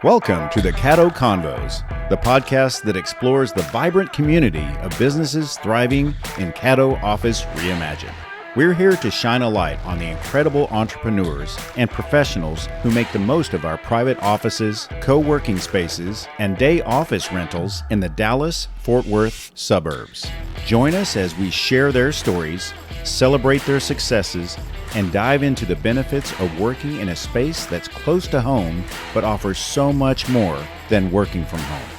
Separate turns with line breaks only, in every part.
Welcome to the Caddo Convos, the podcast that explores the vibrant community of businesses thriving in Caddo Office Reimagined. We're here to shine a light on the incredible entrepreneurs and professionals who make the most of our private offices, co-working spaces, and day office rentals in the Dallas-Fort Worth suburbs. Join us as we share their stories, celebrate their successes, and dive into the benefits of working in a space that's close to home but offers so much more than working from home.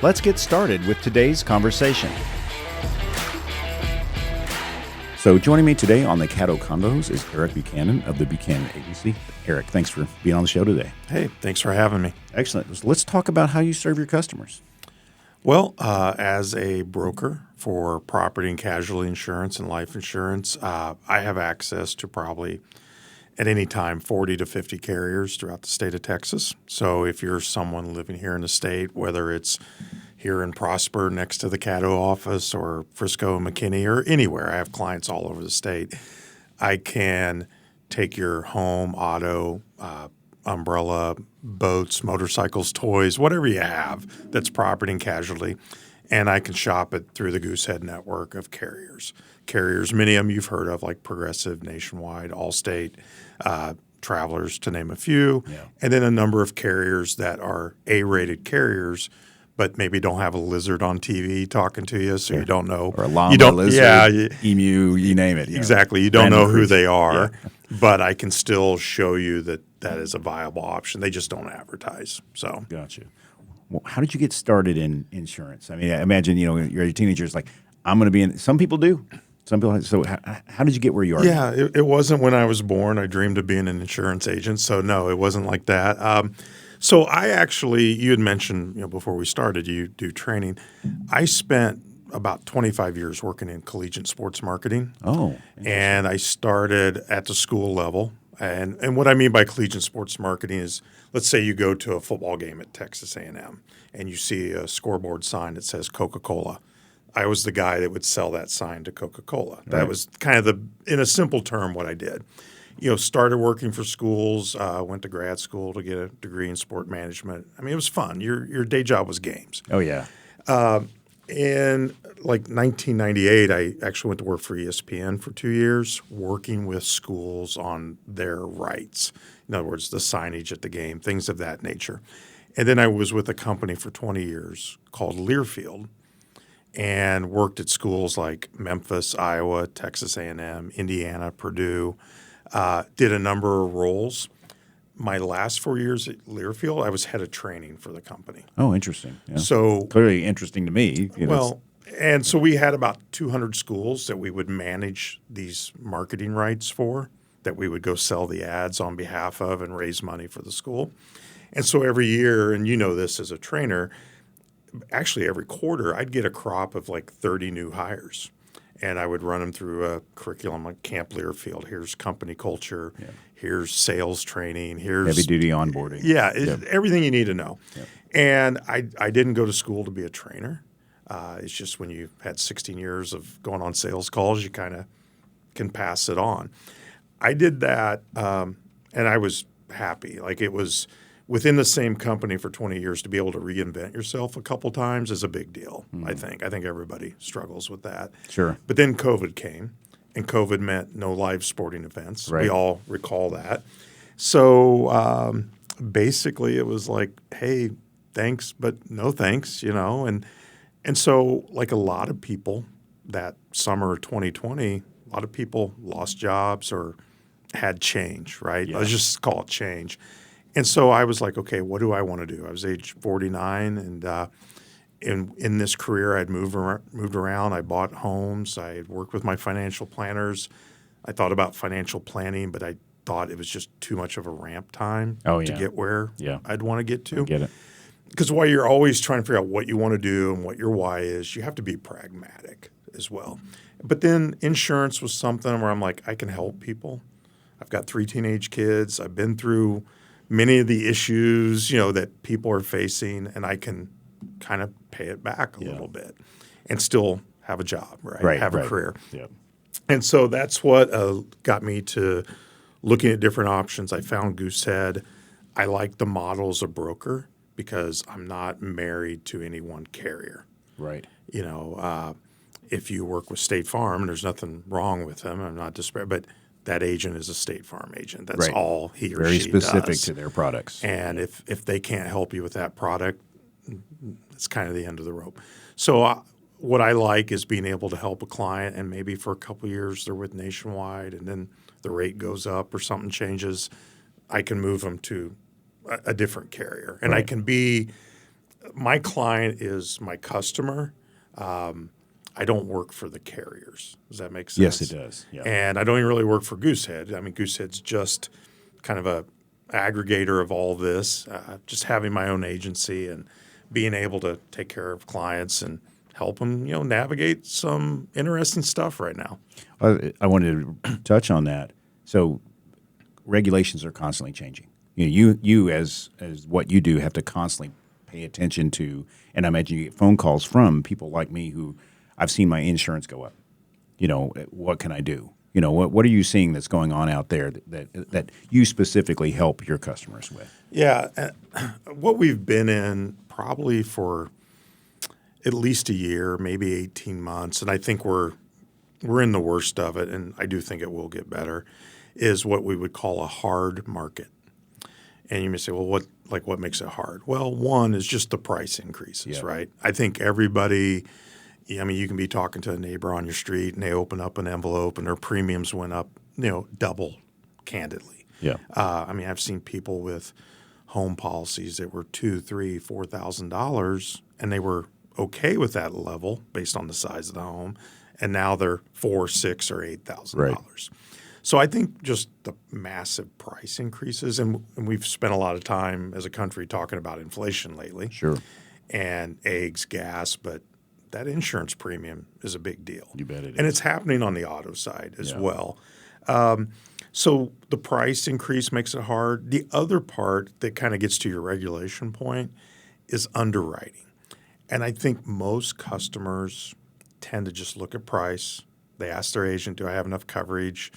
Let's get started with today's conversation. So joining me today on the Caddo Convos is Eric Buchanan of the Buchanan Agency. Eric, thanks for being on the show today.
Hey, thanks for having me.
Excellent. Let's talk about how you serve your customers.
Well, as a broker for property and casualty insurance and life insurance, I have access to probably at any time 40 to 50 carriers throughout the state of Texas. So if you're someone living here in the state, whether it's here in Prosper next to the Caddo office or Frisco, McKinney, or anywhere, I have clients all over the state. I can take your home, auto, umbrella, boats, motorcycles, toys, whatever you have that's property and casualty, and I can shop it through the Goosehead network of carriers. Carriers, many of them you've heard of, like Progressive, Nationwide, Allstate, Travelers, to name a few, and then a number of carriers that are A-rated carriers, but maybe don't have a lizard on TV talking to you, so you don't know.
Or a llama, lizard, emu, you name it.
Exactly. You don't know who they are, but I can still show you that is a viable option. They just don't advertise. So,
Gotcha. Well, how did you get started in insurance? I mean, I imagine, you're a teenager, it's like, I'm going to be in – some people do. Some people – so how did you get where you are?
Yeah, it wasn't when I was born. I dreamed of being an insurance agent. So, no, it wasn't like that. So I actually – you had mentioned before we started you do training. I spent about 25 years working in collegiate sports marketing.
Oh.
And I started at the school level. And what I mean by collegiate sports marketing is, let's say you go to a football game at Texas A&M and you see a scoreboard sign that says Coca-Cola. I was the guy that would sell that sign to Coca-Cola. That
Right.
was kind of in a simple term, what I did. Started working for schools, went to grad school to get a degree in sport management. I mean, it was fun. Your day job was games.
Oh, yeah.
In like 1998, I actually went to work for ESPN for 2 years, working with schools on their rights. In other words, the signage at the game, things of that nature. And then I was with a company for 20 years called Learfield and worked at schools like Memphis, Iowa, Texas A&M, Indiana, Purdue, did a number of roles. My last 4 years at Learfield, I was head of training for the company.
Oh, interesting. Yeah.
So
clearly interesting to me.
And so we had about 200 schools that we would manage these marketing rights for, that we would go sell the ads on behalf of and raise money for the school. And so every year, and you know this as a trainer, actually every quarter, I'd get a crop of like 30 new hires. And I would run them through a curriculum like Camp Learfield. Here's company culture. Yeah. Here's sales training. Here's
heavy-duty onboarding.
Yeah, everything you need to know. Yep. And I didn't go to school to be a trainer. It's just when you had 16 years of going on sales calls, you kind of can pass it on. I did that, and I was happy. Like it was within the same company for 20 years to be able to reinvent yourself a couple times is a big deal, I think. I think everybody struggles with that.
Sure.
But then COVID came, and COVID meant no live sporting events.
Right.
We all recall that. So basically it was like, hey, thanks, but no thanks, And so like a lot of people that summer of 2020, a lot of people lost jobs or had change, right?
Yeah.
Let's just call it change. And so I was like, okay, what do I want to do? I was age 49, and in this career, I'd moved around. I bought homes. I had worked with my financial planners. I thought about financial planning, but I thought it was just too much of a ramp time to get where I'd want to get to.
I get it.
Because while you're always trying to figure out what you want to do and what your why is, you have to be pragmatic as well. But then insurance was something where I'm like, I can help people. I've got 3 teenage kids. I've been through many of the issues, that people are facing, and I can kind of pay it back a little bit and still have a job, right? Have a career.
Yep.
And so that's what got me to looking at different options. I found Goosehead. I like the model as a broker because I'm not married to any one carrier.
Right.
If you work with State Farm, and there's nothing wrong with them, I'm not disparaging, but that agent is a State Farm agent. That's
Right.
all he or
Very
she
specific
does.
to their products.
And if they can't help you with that product, it's kind of the end of the rope. So what I like is being able to help a client, and maybe for a couple of years they're with Nationwide, and then the rate goes up or something changes, I can move them to a different carrier. And I can be – my client is my customer. I don't work for the carriers. Does that make sense?
Yes, it does. Yeah.
And I don't even really work for Goosehead. I mean, Goosehead's just kind of a aggregator of all this, just having my own agency and being able to take care of clients and help them, navigate some interesting stuff right now.
I wanted to touch on that. So regulations are constantly changing. You as what you do have to constantly pay attention to, and I imagine you get phone calls from people like me who I've seen my insurance go up. What can I do? What are you seeing that's going on out there that you specifically help your customers with?
Yeah, what we've been in probably for at least a year, maybe 18 months, and I think we're in the worst of it, and I do think it will get better, is what we would call a hard market. And you may say, well, what makes it hard? Well, one is just the price increases, right? I think everybody – you can be talking to a neighbor on your street and they open up an envelope and their premiums went up, double, candidly.
Yeah.
I've seen people with home policies that were $2,000, $3,000, $4,000, and they were okay with that level based on the size of the home, and now they're $4,000, $6,000, or $8,000.
Right.
So I think just the massive price increases, and we've spent a lot of time as a country talking about inflation lately.
Sure.
And eggs, gas, but that insurance premium is a big deal.
You bet it is.
And it's happening on the auto side as well. So the price increase makes it hard. The other part that kind of gets to your regulation point is underwriting. And I think most customers tend to just look at price. They ask their agent, do I have enough coverage?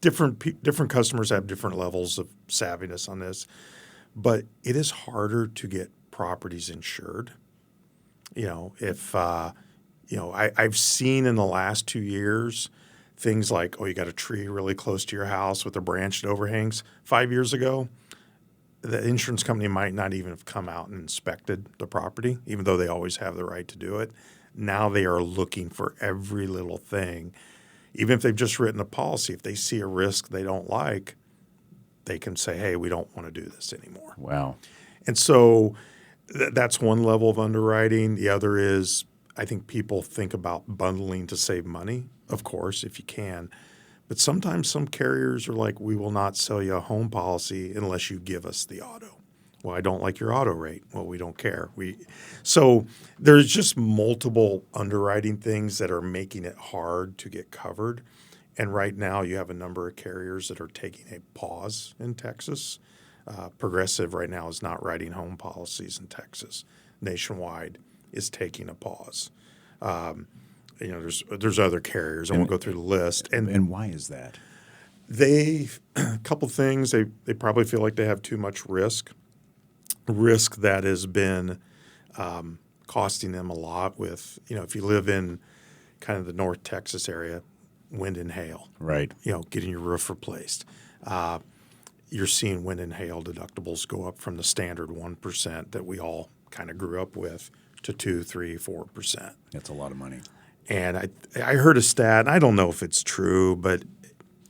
Different customers have different levels of savviness on this. But it is harder to get properties insured. I've seen in the last 2 years things like, you got a tree really close to your house with a branch that overhangs. 5 years ago, the insurance company might not even have come out and inspected the property, even though they always have the right to do it. Now they are looking for every little thing. Even if they've just written a policy, if they see a risk they don't like, they can say, hey, we don't want to do this anymore.
Wow.
And so that's one level of underwriting. The other is I think people think about bundling to save money, of course, if you can. But sometimes some carriers are like, we will not sell you a home policy unless you give us the auto. Well, I don't like your auto rate. Well, we don't care. So there's just multiple underwriting things that are making it hard to get covered. And right now you have a number of carriers that are taking a pause in Texas. Progressive right now is not writing home policies in Texas. Nationwide is taking a pause. There's other carriers. I won't go through the list.
And why is that?
A couple things. They probably feel like they have too much risk that has been costing them a lot with, if you live in kind of the North Texas area, wind and hail.
Right.
Getting your roof replaced. You're seeing wind and hail deductibles go up from the standard 1% that we all kind of grew up with to 2, 3, 4%.
That's a lot of money.
And I heard a stat, and I don't know if it's true, but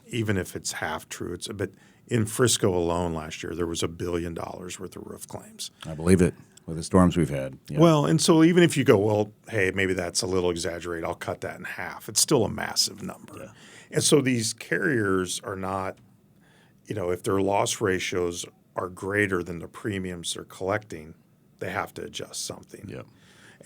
even if it's half true, but in Frisco alone last year, there was $1 billion worth of roof claims.
I believe it with the storms we've had. Yeah.
Well, and so even if you go, well, hey, maybe that's a little exaggerated, I'll cut that in half. It's still a massive number. Yeah. And so these carriers are not, if their loss ratios are greater than the premiums they're collecting, they have to adjust something.
Yep.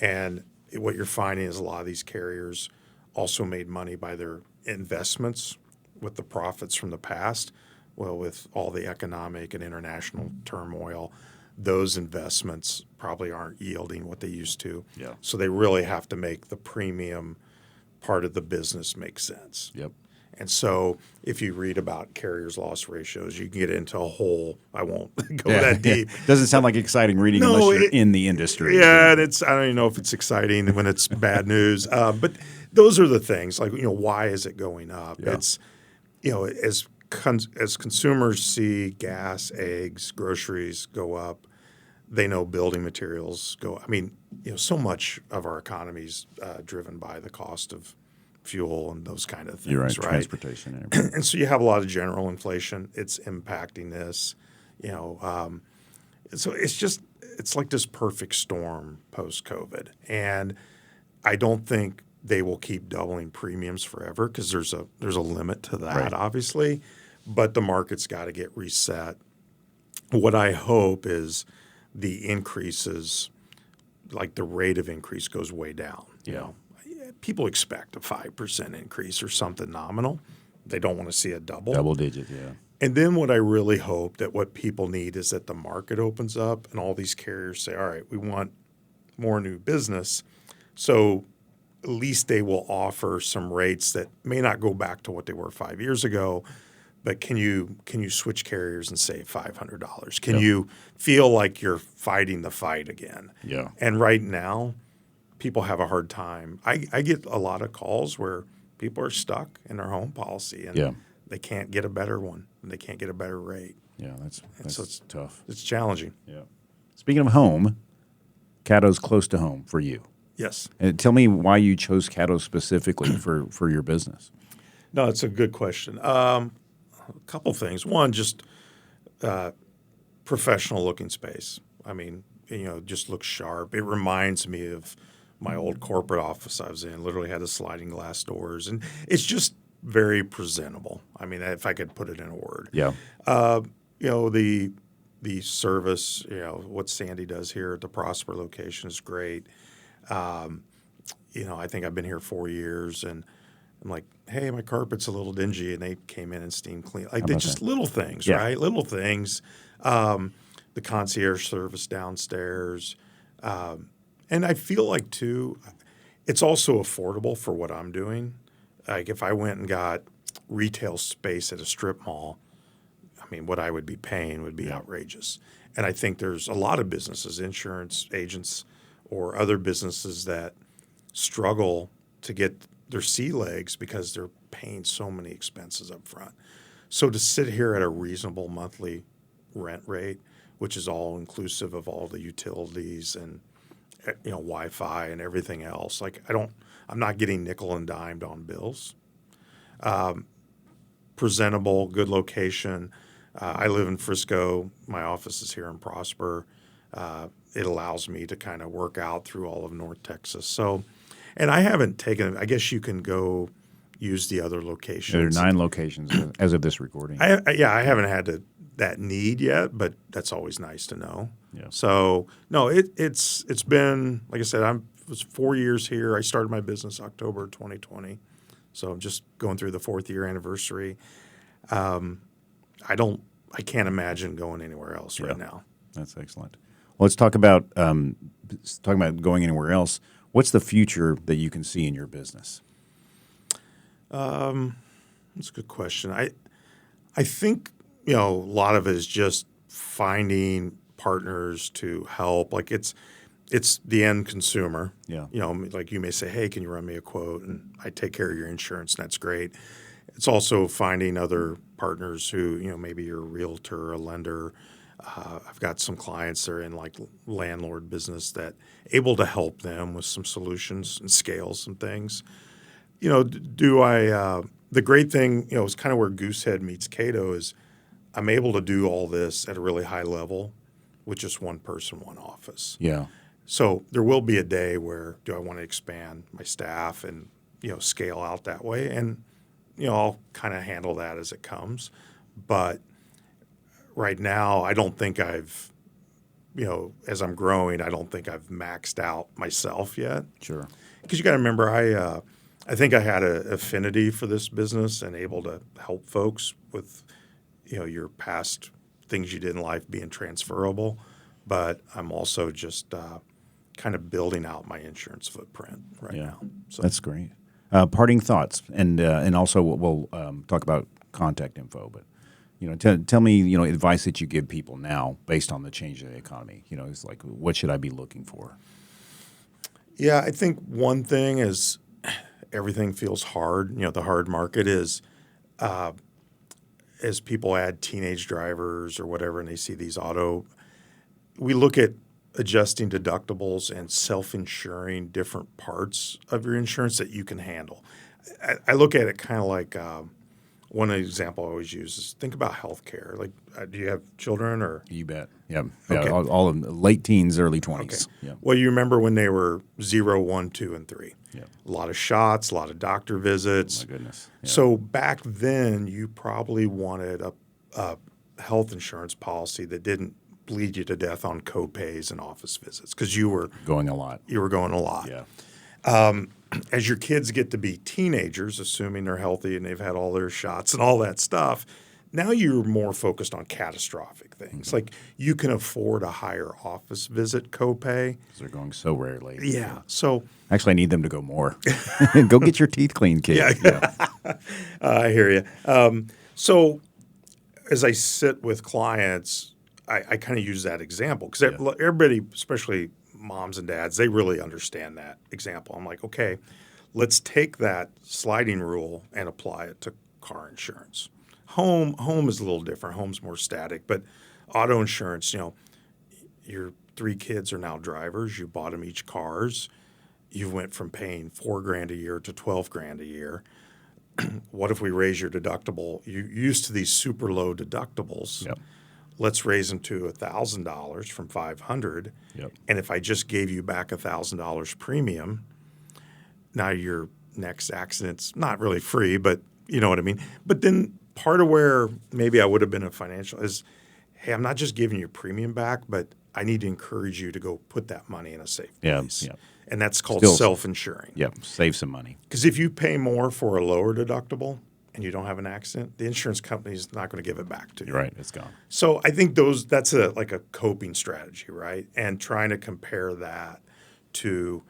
And what you're finding is a lot of these carriers also made money by their investments with the profits from the past. Well, with all the economic and international turmoil, those investments probably aren't yielding what they used to.
Yeah. So
they really have to make the premium part of the business make sense.
Yep.
And so if you read about carriers' loss ratios, you can get into a whole, I won't go
Yeah,
that deep.
Doesn't sound like exciting reading unless you're in the industry.
Yeah, and I don't even know if it's exciting when it's bad news. But those are the things, like, why is it going up?
Yeah.
It's, as consumers see gas, eggs, groceries go up, they know building materials go. I mean, so much of our economy is driven by the cost of fuel and those kind of things,
You're right,
right?
transportation and everything.
And so you have a lot of general inflation. It's impacting this, so it's like this perfect storm post-COVID. And I don't think they will keep doubling premiums forever because there's a limit to that,
Right.
obviously. But the market's got to get reset. What I hope is the increases, like the rate of increase goes way down. People expect a 5% increase or something nominal. They don't want to see a
Double digit, yeah.
And then what I really hope that what people need is that the market opens up and all these carriers say, all right, we want more new business. So at least they will offer some rates that may not go back to what they were 5 years ago, but can you switch carriers and save $500? Can you feel like you're fighting the fight again?
Yeah.
And right now, people have a hard time. I get a lot of calls where people are stuck in their home policy and they can't get a better one and they can't get a better rate.
Yeah, that's
So it's
tough.
It's challenging.
Yeah. Speaking of home, Caddo's close to home for you.
Yes.
And tell me why you chose Caddo specifically for your business.
No, it's a good question. A couple things. One, just professional looking space. I mean, just looks sharp. It reminds me of my old corporate office I was in. Literally had the sliding glass doors, and it's just very presentable. I mean, if I could put it in a word.
Yeah.
The service, what Sandy does here at the Prosper location is great. I think I've been here 4 years, and I'm like, hey, my carpet's a little dingy, and they came in and steam clean. Like, they just little things, right? Little things. The concierge service downstairs. And I feel like, too, it's also affordable for what I'm doing. Like, if I went and got retail space at a strip mall, I mean, what I would be paying would be outrageous. And I think there's a lot of businesses, insurance agents or other businesses that struggle to get their sea legs because they're paying so many expenses up front. So to sit here at a reasonable monthly rent rate, which is all inclusive of all the utilities and Wi-Fi and everything else, like I'm not getting nickel and dimed on bills. Presentable, good location. I live in Frisco. My office is here in Prosper. It allows me to kind of work out through all of North Texas. So, and I haven't taken. I guess you can go use the other locations.
There are 9 locations as of this recording.
I haven't had that need yet, but that's always nice to know.
Yeah.
So no, it's been, like I said, it was 4 years here. I started my business October 2020, so I'm just going through the 4th year anniversary. I can't imagine going anywhere else right now.
That's excellent. Well, let's talk about going anywhere else. What's the future that you can see in your business?
That's a good question. I think a lot of it is just finding partners to help. Like it's the end consumer.
Yeah.
Like you may say, hey, can you run me a quote? And I take care of your insurance, and that's great. It's also finding other partners who, maybe you're a realtor, a lender. I've got some clients that are in like landlord business that able to help them with some solutions and scale some things. The great thing, is kind of where Goosehead meets Caddo is I'm able to do all this at a really high level with just one person, one office.
Yeah.
So there will be a day where do I want to expand my staff and, scale out that way? And, I'll kind of handle that as it comes. But right now, I don't think I've, as I'm growing, I don't think I've maxed out myself yet.
Sure.
Because you got to remember, I think I had an affinity for this business and able to help folks with, your past things you did in life being transferable. But I'm also just kind of building out my insurance footprint right now. So
That's great. Parting thoughts, and also we'll talk about contact info. But tell me advice that you give people now based on the change in the economy. It's like, what should I be looking for?
Yeah, I think one thing is everything feels hard. The hard market is as people add teenage drivers or whatever, and they see these we look at adjusting deductibles and self-insuring different parts of your insurance that you can handle. I look at it kind of like one example I always use is think about healthcare. Like, do you have children or?
You bet. Yeah.
Okay.
Yeah, all of late teens, early 20s.
Okay.
Yeah.
Well, you remember when they were 0, 1, 2, and 3.
Yeah.
A lot of shots, a lot of doctor visits.
Oh, my goodness. Yeah.
So back then, you probably wanted a health insurance policy that didn't bleed you to death on co-pays and office visits because you were
going a lot.
Yeah. As your kids get to be teenagers, assuming they're healthy and they've had all their shots and all that stuff, now you're more focused on catastrophic things. Like you can afford a higher office visit copay.
Because they're going so rarely.
Yeah. So
actually, I need them to go more. Go get your teeth cleaned, kid.
Yeah. I hear you. So as I sit with clients, I kind of use that example because everybody, especially moms and dads, they really understand that example. I'm like, okay, let's take that sliding rule and apply it to car insurance. Home is a little different. Home's more static, but auto insurance, your 3 kids are now drivers. You bought them each cars. You went from paying $4,000 a year to $12,000 a year. What if we raise your deductible? You're used to these super low deductibles.
Yep.
Let's raise them to $1,000 from $500.
Yep.
And if I just gave you back $1,000 premium, now your next accident's not really free, but you know what I mean. But then part of where maybe I would have been a financial is, hey, I'm not just giving you premium back, but I need to encourage you to go put that money in a safe place.
Yeah.
And that's called self-insuring.
Yep. Save some money.
Because if you pay more for a lower deductible and you don't have an accident, the insurance company is not going to give it back to you.
You're right. It's gone.
So I think that's like a coping strategy, right? And trying to compare that to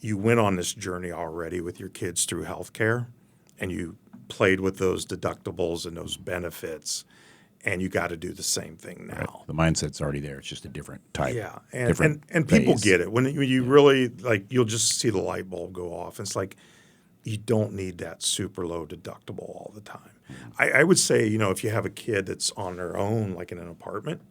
you went on this journey already with your kids through healthcare and you played with those deductibles and those benefits, and you got to do the same thing now.
Right. The mindset's already there. It's just a different type.
Yeah, and people get it. When you really, like, you'll just see the light bulb go off. It's like you don't need that super low deductible all the time. Mm-hmm. I would say, if you have a kid that's on their own, like in an apartment,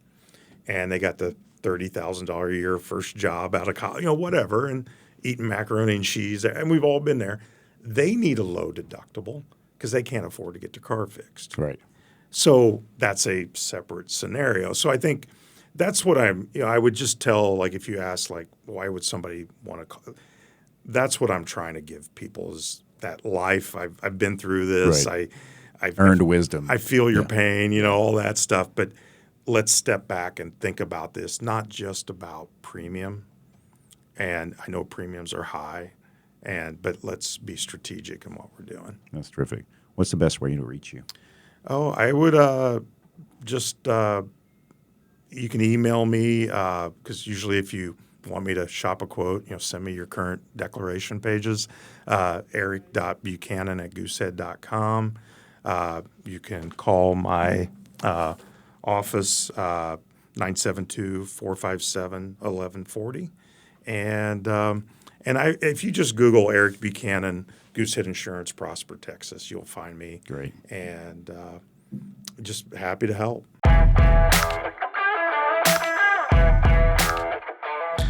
and they got the $30,000 a year first job out of college, whatever, and eating macaroni and cheese, and we've all been there, they need a low deductible because they can't afford to get their car fixed.
Right.
So that's a separate scenario. So I think that's what I would just tell, like, if you ask, like, why would somebody want to call? That's what I'm trying to give people is that life. I've been through this.
Right.
I've
earned wisdom.
I feel your pain, all that stuff. But let's step back and think about this, not just about premium. And I know premiums are high, but let's be strategic in what we're doing.
That's terrific. What's the best way to reach you?
Oh, I would you can email me because usually if you want me to shop a quote, send me your current declaration pages, eric.buchanan@goosehead.com. You can call my office, 972-457-1140. And if you just Google Eric Buchanan, Goosehead Insurance, Prosper, Texas, you'll find me.
Great.
And just happy to help.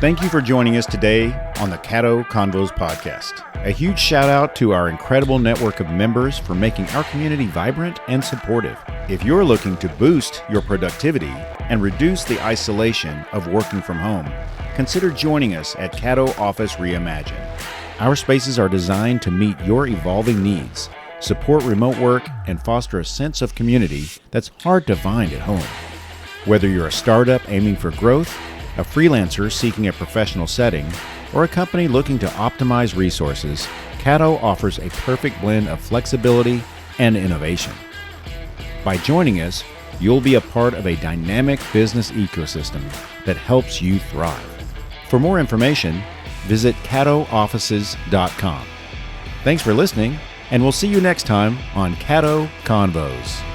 Thank you for joining us today on the Caddo Convos podcast. A huge shout out to our incredible network of members for making our community vibrant and supportive. If you're looking to boost your productivity and reduce the isolation of working from home, consider joining us at Caddo Office Reimagined. Our spaces are designed to meet your evolving needs, support remote work, and foster a sense of community that's hard to find at home. Whether you're a startup aiming for growth, a freelancer seeking a professional setting, or a company looking to optimize resources, Caddo offers a perfect blend of flexibility and innovation. By joining us, you'll be a part of a dynamic business ecosystem that helps you thrive. For more information, visit CaddoOffices.com. Thanks for listening, and we'll see you next time on Caddo Convos.